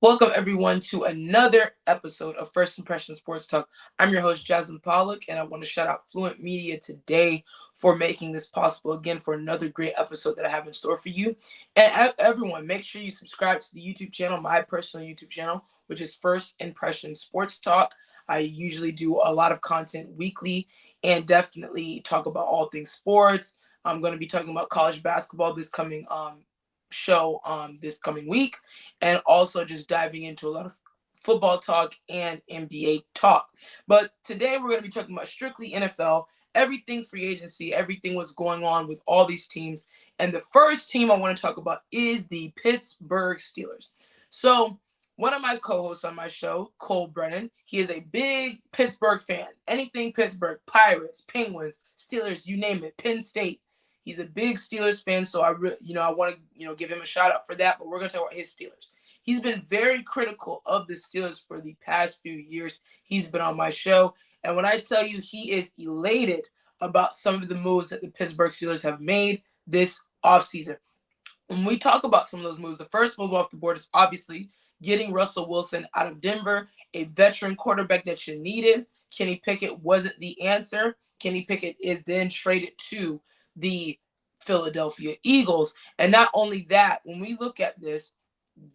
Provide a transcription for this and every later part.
Welcome everyone to another episode of First Impression Sports Talk. I'm your host Jasmine Pollock, and I want to shout out Fluent Media today for making this possible again for another great episode that I have in store for you. And everyone, make sure you subscribe to the YouTube channel, my personal YouTube channel, which is First Impression Sports Talk. I usually do a lot of content weekly and definitely talk about all things sports. I'm going to be talking about college basketball this coming show this coming week, and also just diving into a lot of football talk and NBA talk. But today we're going to be talking about strictly NFL, everything free agency, everything what's going on with all these teams. And the first team I want to talk about is the Pittsburgh Steelers. So one of my co-hosts on my show, Cole Brennan, he is a big Pittsburgh fan. Anything Pittsburgh, Pirates, Penguins, Steelers, you name it, Penn State. He's a big Steelers fan, so I want to give him a shout out for that. But we're going to talk about his Steelers. He's been very critical of the Steelers for the past few years. He's been on my show, and when I tell you he is elated about some of the moves that the Pittsburgh Steelers have made this offseason. When we talk about some of those moves, the first move off the board is obviously getting Russell Wilson out of Denver, a veteran quarterback that you needed. Kenny Pickett wasn't the answer. Kenny Pickett is then traded to the Philadelphia Eagles. And not only that, when we look at this,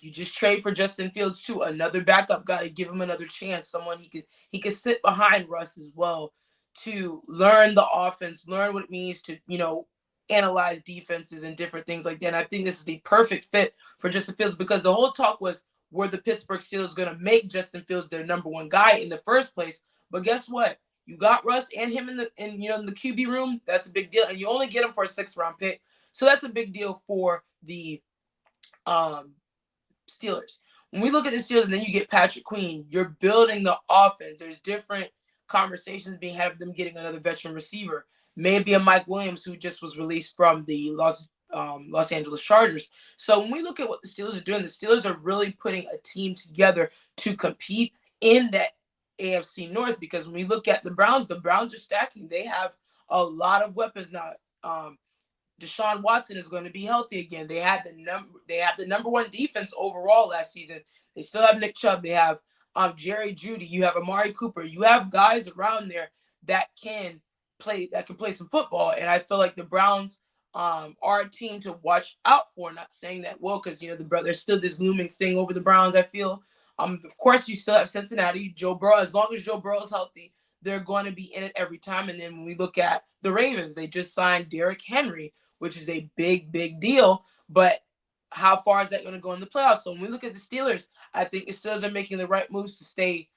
you just trade for Justin Fields too, another backup guy to give him another chance, someone he could sit behind Russ as well to learn the offense, learn what it means to analyze defenses and different things like that. And I think this is the perfect fit for Justin Fields because the whole talk was, were the Pittsburgh Steelers going to make Justin Fields their number one guy in the first place? But guess what? You got Russ and him in the QB room. That's a big deal, and you only get him for a 6th-round pick, so that's a big deal for the Steelers. When we look at the Steelers, and then you get Patrick Queen, you're building the offense. There's different conversations being had of them getting another veteran receiver, maybe a Mike Williams who just was released from the Los Angeles Chargers. So when we look at what the Steelers are doing, the Steelers are really putting a team together to compete in that AFC North, because when we look at the Browns are stacking. They have a lot of weapons now. Deshaun Watson is going to be healthy again. They had the number one defense overall last season. They still have Nick Chubb. They have Jerry Jeudy. You have Amari Cooper. You have guys around there that can play some football. And I feel like the Browns are a team to watch out for. Not saying that because there's still this looming thing over the Browns. I feel. Of course, you still have Cincinnati. Joe Burrow. As long as Joe Burrow is healthy, they're going to be in it every time. And then when we look at the Ravens, they just signed Derrick Henry, which is a big, big deal. But how far is that going to go in the playoffs? So when we look at the Steelers, I think the Steelers are making the right moves to stay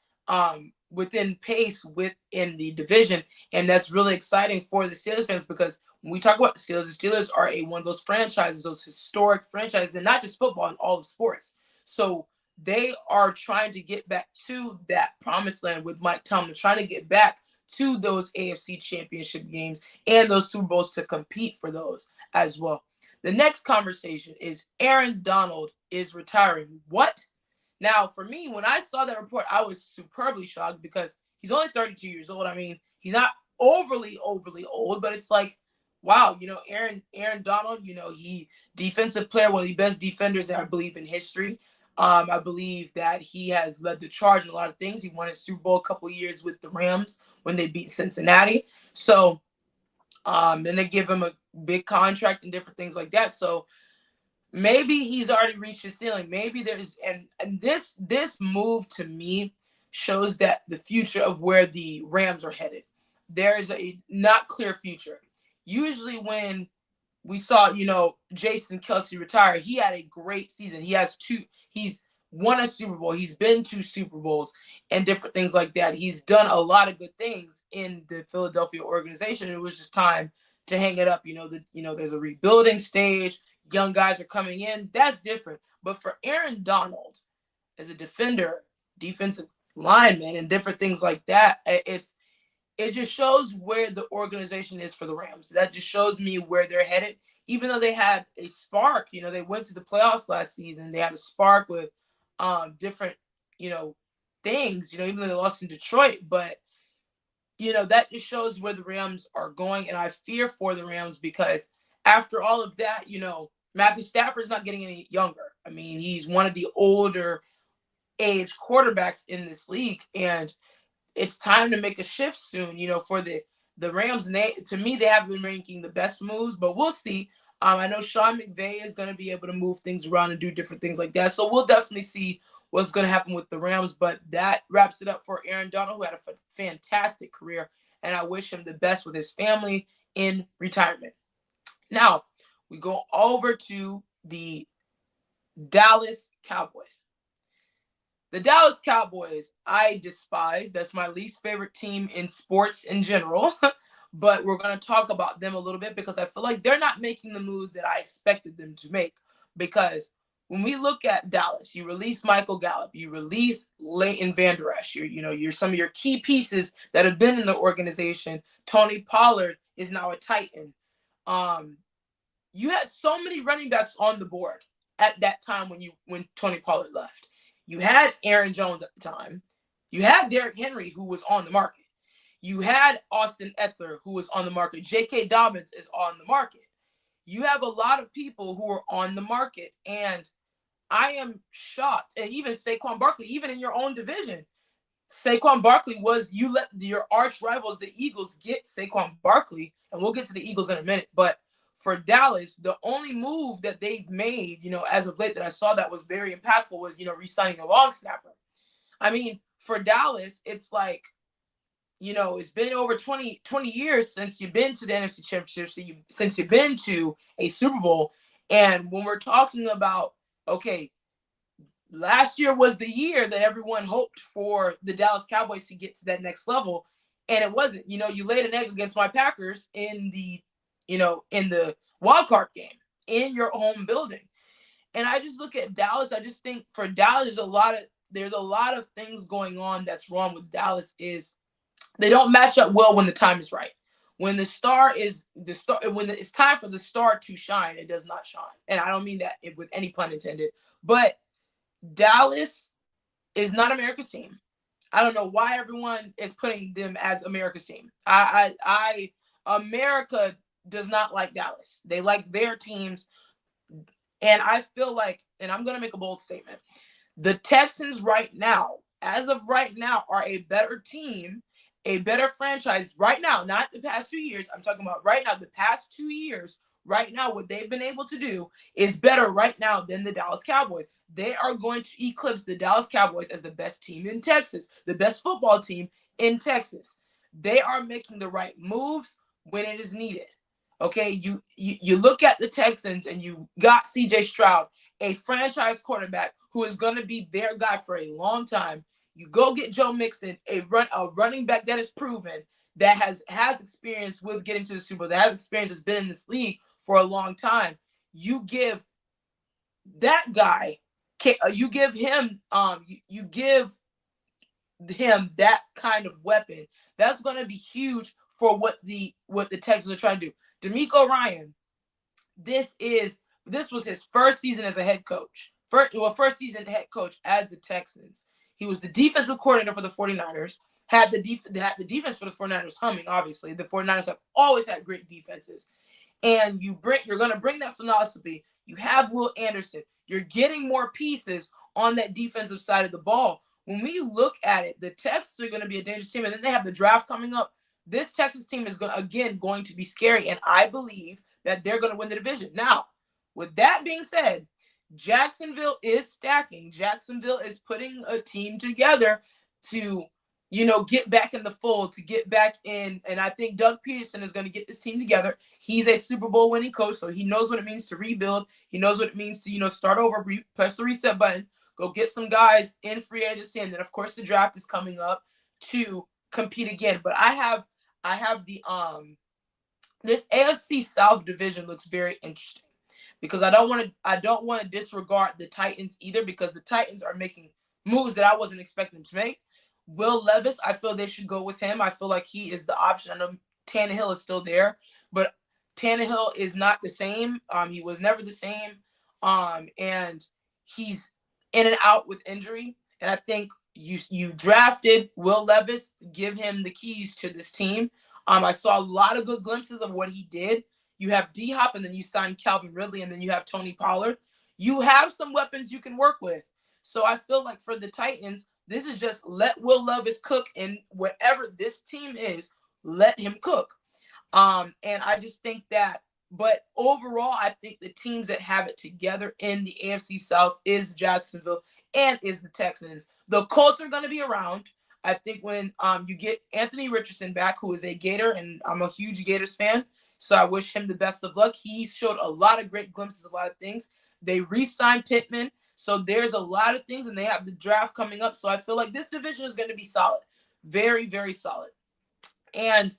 within pace within the division. And that's really exciting for the Steelers fans, because when we talk about the Steelers are one of those franchises, those historic franchises, and not just football, in all of sports. So they are trying to get back to that promised land with Mike Tomlin, trying to get back to those AFC championship games and those Super Bowls to compete for those as well. The next conversation is Aaron Donald is retiring. What? Now, for me, when I saw that report, I was superbly shocked because he's only 32 years old. I mean, he's not overly old, but it's like, wow, Aaron Donald, he defensive player, one of the best defenders that I believe in history. I believe that he has led the charge in a lot of things. He won a Super Bowl a couple of years with the Rams when they beat Cincinnati. So then they give him a big contract and different things like that. So maybe he's already reached his ceiling. Maybe there's and this move to me shows that the future of where the Rams are headed. There is a not clear future. Usually when we saw, Jason Kelce retire, he had a great season. He's won a Super Bowl. He's been to Super Bowls and different things like that. He's done a lot of good things in the Philadelphia organization. It was just time to hang it up. There's a rebuilding stage. Young guys are coming in. That's different. But for Aaron Donald, as a defender, defensive lineman, and different things like that, it just shows where the organization is for the Rams. That just shows me where they're headed. Even though they had a spark, they went to the playoffs last season. They had a spark with different, things, even though they lost in Detroit. But, that just shows where the Rams are going. And I fear for the Rams because after all of that, Matthew Stafford's not getting any younger. I mean, he's one of the older age quarterbacks in this league, and it's time to make a shift soon, for the Rams. And to me, they have been making the best moves, but we'll see. I know Sean McVay is going to be able to move things around and do different things like that. So we'll definitely see what's going to happen with the Rams. But that wraps it up for Aaron Donald, who had a fantastic career, and I wish him the best with his family in retirement. Now, we go over to the Dallas Cowboys. The Dallas Cowboys, I despise. That's my least favorite team in sports in general. But we're going to talk about them a little bit because I feel like they're not making the moves that I expected them to make. Because when we look at Dallas, you release Michael Gallup, you release Leighton Vander Esch, you're some of your key pieces that have been in the organization. Tony Pollard is now a Titan. You had so many running backs on the board at that time when Tony Pollard left. You had Aaron Jones at the time. You had Derrick Henry, who was on the market. You had Austin Eckler, who was on the market. J.K. Dobbins is on the market. You have a lot of people who are on the market, and I am shocked. And even Saquon Barkley, even in your own division, Saquon Barkley you let your arch rivals, the Eagles, get Saquon Barkley, and we'll get to the Eagles in a minute. But for Dallas, the only move that they've made, as of late that I saw that was very impactful was, re-signing a long snapper. I mean, for Dallas, it's like, it's been over 20 years since you've been to the NFC Championship, since you've been to a Super Bowl. And when we're talking about, okay, last year was the year that everyone hoped for the Dallas Cowboys to get to that next level, and it wasn't. You laid an egg against my Packers in the wild card game in your home building. And I just look at Dallas. I just think for Dallas, there's a lot of things going on that's wrong with Dallas. Is they don't match up well when the time is right. When it's time for the star to shine, it does not shine. And I don't mean that with any pun intended. But Dallas is not America's team. I don't know why everyone is putting them as America's team. America does not like Dallas. They like their teams. And I feel like, and I'm going to make a bold statement, the Texans right now, as of right now, are a better team, a better franchise right now, not the past 2 years. I'm talking about right now, the past 2 years, right now, what they've been able to do is better right now than the Dallas Cowboys. They are going to eclipse the Dallas Cowboys as the best team in Texas, the best football team in Texas. They are making the right moves when it is needed. Okay, you look at the Texans and you got C.J. Stroud, a franchise quarterback who is going to be their guy for a long time. You go get Joe Mixon, a running back that is proven, that has experience with getting to the Super Bowl, that has experience, has been in this league for a long time. You give that guy, you give him that kind of weapon. That's going to be huge for what the Texans are trying to do. DeMeco Ryan, this was his first season as a head coach. First season head coach as the Texans. He was the defensive coordinator for the 49ers, had the defense for the 49ers humming, obviously. The 49ers have always had great defenses. And you're going to bring that philosophy. You have Will Anderson. You're getting more pieces on that defensive side of the ball. When we look at it, the Texans are going to be a dangerous team, and then they have the draft coming up. This Texas team is going to be scary, and I believe that they're going to win the division. Now, with that being said, Jacksonville is stacking. Jacksonville is putting a team together to, get back in the fold, to get back in. And I think Doug Peterson is going to get this team together. He's a Super Bowl winning coach, so he knows what it means to rebuild. He knows what it means to, start over, press the reset button, go get some guys in free agency. And then, of course, the draft is coming up to compete again. But I have the this AFC South division looks very interesting because I don't want to disregard the Titans either, because the Titans are making moves that I wasn't expecting them to make. Will Levis, I feel they should go with him. I feel like he is the option. I know Tannehill is still there, but Tannehill is not the same. He was never the same. And he's in and out with injury. And I think you drafted Will Levis, give him the keys to this team. I saw a lot of good glimpses of what he did. You have D-Hop, and then you signed Calvin Ridley, and then you have Tony Pollard. You have some weapons you can work with. So I feel like for the Titans, this is just let Will Levis cook, and whatever this team is, let him cook. And I just think that, but overall, I think the teams that have it together in the AFC South is Jacksonville and is the Texans. The Colts are going to be around. I think when you get Anthony Richardson back, who is a Gator, and I'm a huge Gators fan, so I wish him the best of luck. He showed a lot of great glimpses of a lot of things. They re-signed Pittman, so there's a lot of things, and they have the draft coming up. So I feel like this division is going to be solid, very, very solid. And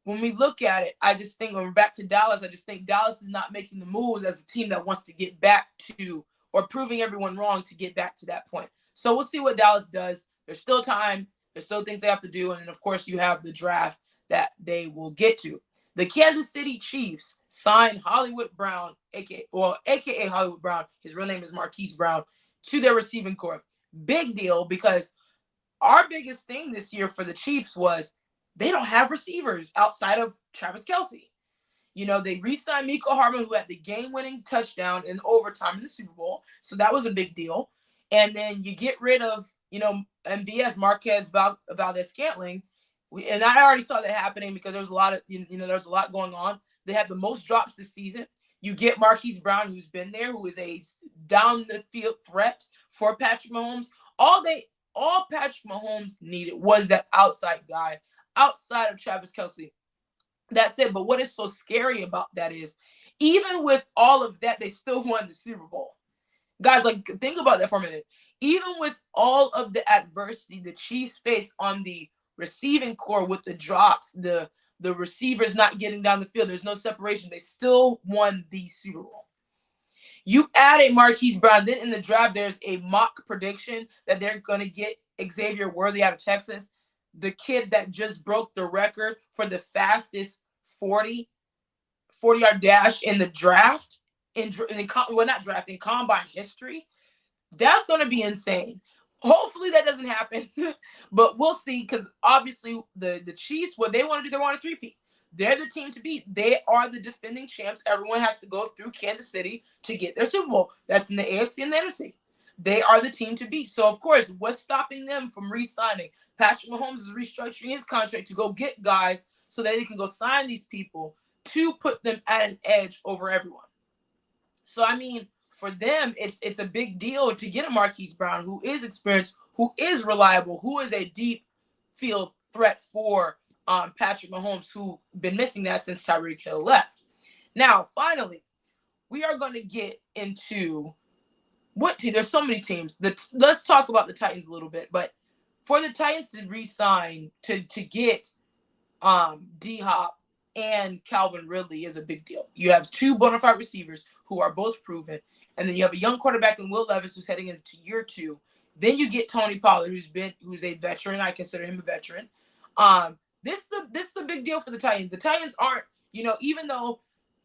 when we look at it, I just think when we're back to Dallas, I just think Dallas is not making the moves as a team that wants to get back to, or proving everyone wrong to get back to that point. So we'll see what Dallas does. There's still time. There's still things they have to do. And then, of course, you have the draft that they will get to. The Kansas City Chiefs signed Hollywood Brown, aka Hollywood Brown. His real name is Marquise Brown, to their receiving corps. Big deal, because our biggest thing this year for the Chiefs was they don't have receivers outside of Travis Kelce. You know, they re-signed Mecole Hardman, who had the game-winning touchdown in overtime in the Super Bowl. So that was a big deal. And then you get rid of, MVS, Marquez Valdez-Scantling. And I already saw that happening because there's a lot of, there's a lot going on. They have the most drops this season. You get Marquise Brown, who's been there, who is a down-the-field threat for Patrick Mahomes. All Patrick Mahomes needed was that outside guy, outside of Travis Kelce. That's it. But what is so scary about that is, even with all of that, they still won the Super Bowl. Guys, think about that for a minute. Even with all of the adversity the Chiefs face on the receiving core with the drops, the receivers not getting down the field, there's no separation, they still won the Super Bowl. You add a Marquise Brown, then in the draft, there's a mock prediction that they're going to get Xavier Worthy out of Texas, the kid that just broke the record for the fastest 40-yard dash in the draft, in combine history. That's going to be insane. Hopefully that doesn't happen, but we'll see, because obviously the Chiefs, what they want to do, they want a three-peat. They're the team to beat. They are the defending champs. Everyone has to go through Kansas City to get their Super Bowl. That's in the AFC and the NFC. They are the team to beat. So, of course, what's stopping them from re-signing? Patrick Mahomes is restructuring his contract to go get guys so that they can go sign these people to put them at an edge over everyone. So, I mean, for them, it's a big deal to get a Marquise Brown who is experienced, who is reliable, who is a deep field threat for Patrick Mahomes, who's been missing that since Tyreek Hill left. Now, finally, we are going to get into what team. There's so many teams. Let's talk about the Titans a little bit. But for the Titans to re-sign, to get D-Hop and Calvin Ridley is a big deal. You have two bona fide receivers who are both proven. And then you have a young quarterback in Will Levis who's heading into year 2. Then you get Tony Pollard, who's a veteran. I consider him a veteran. This is a big deal for the Titans. The Titans aren't, even though,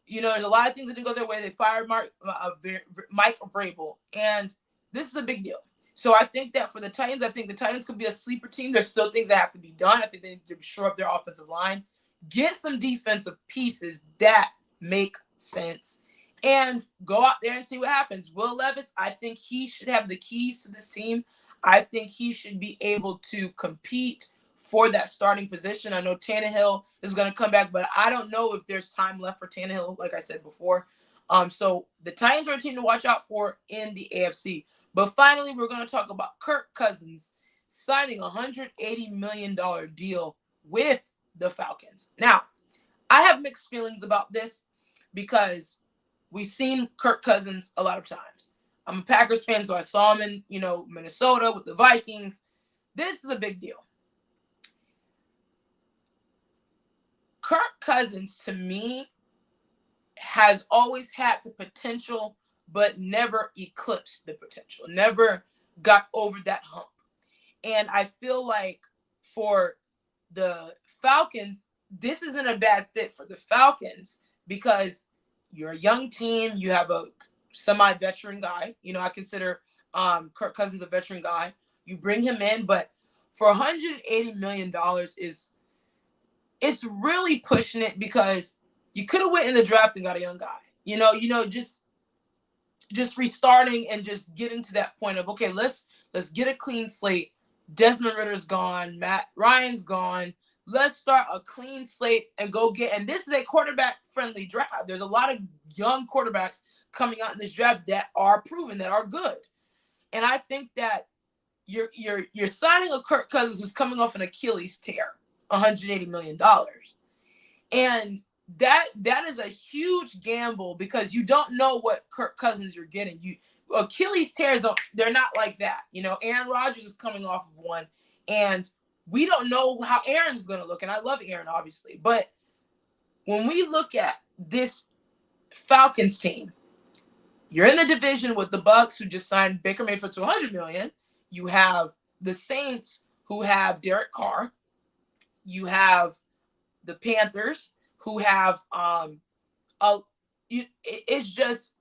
there's a lot of things that didn't go their way. They fired Mike Vrabel, and this is a big deal. So I think that for the Titans, could be a sleeper team. There's still things that have to be done. I think they need to shore up their offensive line, get some defensive pieces that make sense, and go out there and see what happens. Will Levis, I think he should have the keys to this team. I think he should be able to compete for that starting position. I know Tannehill is going to come back, but I don't know if there's time left for Tannehill, like I said before. So the Titans are a team to watch out for in the AFC. But finally, we're going to talk about Kirk Cousins signing a $180 million deal with the Falcons. Now, I have mixed feelings about this because we've seen Kirk Cousins a lot of times. I'm a Packers fan, so I saw him in, Minnesota with the Vikings. This is a big deal. Kirk Cousins, to me, has always had the potential, but never eclipsed the potential, never got over that hump. And I feel like for the Falcons, this isn't a bad fit for the Falcons because you're a young team. You have a semi-veteran guy. I consider Kirk Cousins a veteran guy. You bring him in, but for $180 million it's really pushing it because you could have went in the draft and got a young guy. just restarting and just getting to that point of, okay, let's get a clean slate. Desmond Ritter's gone, Matt Ryan's gone. Let's start a clean slate and go get. And this is a quarterback-friendly draft. There's a lot of young quarterbacks coming out in this draft that are proven, that are good. And I think that you're signing a Kirk Cousins who's coming off an Achilles tear, $180 million. And that is a huge gamble because you don't know what Kirk Cousins you're getting. Achilles tears, they're not like that. Aaron Rodgers is coming off of one, and we don't know how Aaron's going to look. And I love Aaron, obviously. But when we look at this Falcons team, you're in the division with the Bucs, who just signed Baker Mayfield to $100 million. You have the Saints, who have Derek Carr. You have the Panthers, who have it's just,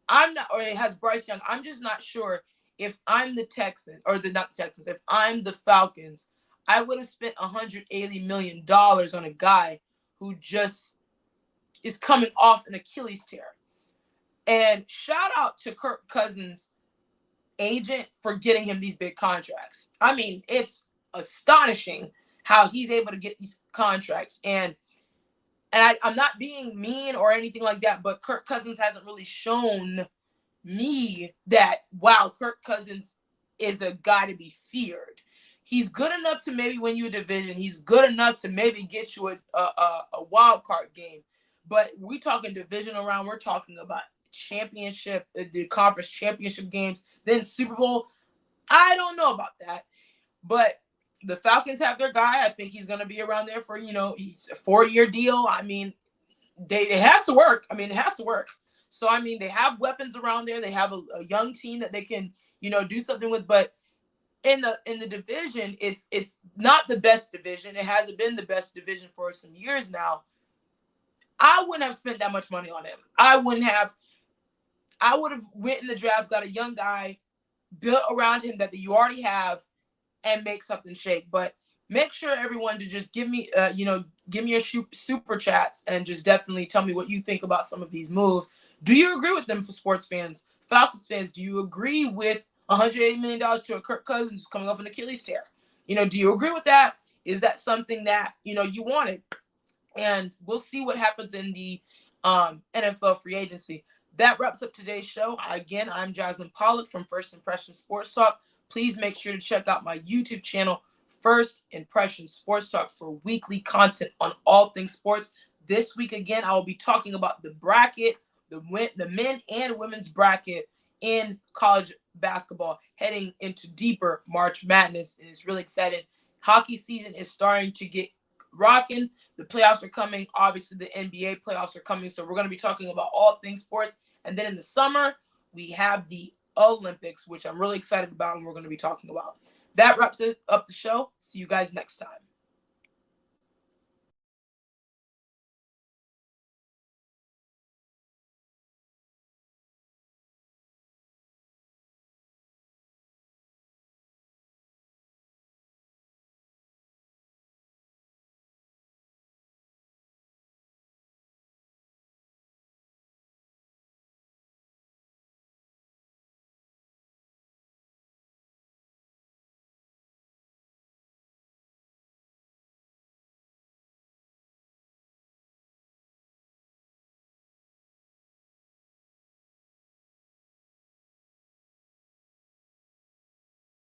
it has Bryce Young. I'm just not sure if I'm the Texans, or not the Texans, if I'm the Falcons, I would have spent $180 million on a guy who just is coming off an Achilles tear. And shout out to Kirk Cousins' agent for getting him these big contracts. I mean, it's astonishing how he's able to get these contracts. And I'm not being mean or anything like that, but Kirk Cousins hasn't really shown me that, wow, Kirk Cousins is a guy to be feared. He's good enough to maybe win you a division. He's good enough to maybe get you a wild card game. But we talking divisional round. We're talking about championship, the conference championship games, then Super Bowl. I don't know about that. But the Falcons have their guy. I think he's going to be around there for, he's a 4-year deal. I mean, it has to work. It has to work. So, they have weapons around there. They have a young team that they can, do something with. But in the division, it's not the best division. It hasn't been the best division for some years now. I wouldn't have spent that much money on him. I would have went in the draft, got a young guy, built around him that you already have, and make something shake. But make sure everyone to just give me your super chats and just definitely tell me what you think about some of these moves. Do you agree with them? For sports fans, Falcons fans, do you agree with $180 million to a Kirk Cousins who's coming off an Achilles tear? Do you agree with that? Is that something that you wanted? And we'll see what happens in the NFL free agency. That wraps up today's show. Again, I'm Jasmine Pollock from First Impression Sports Talk. Please make sure to check out my YouTube channel, First Impression Sports Talk, for weekly content on all things sports. This week, again, I will be talking about the bracket, the men and women's bracket in college basketball, heading into deeper March Madness. It's really exciting. Hockey season is starting to get rocking. The playoffs are coming. Obviously, the NBA playoffs are coming. So we're going to be talking about all things sports. And then in the summer, we have the Olympics, which I'm really excited about and we're going to be talking about. That wraps up the show. See you guys next time.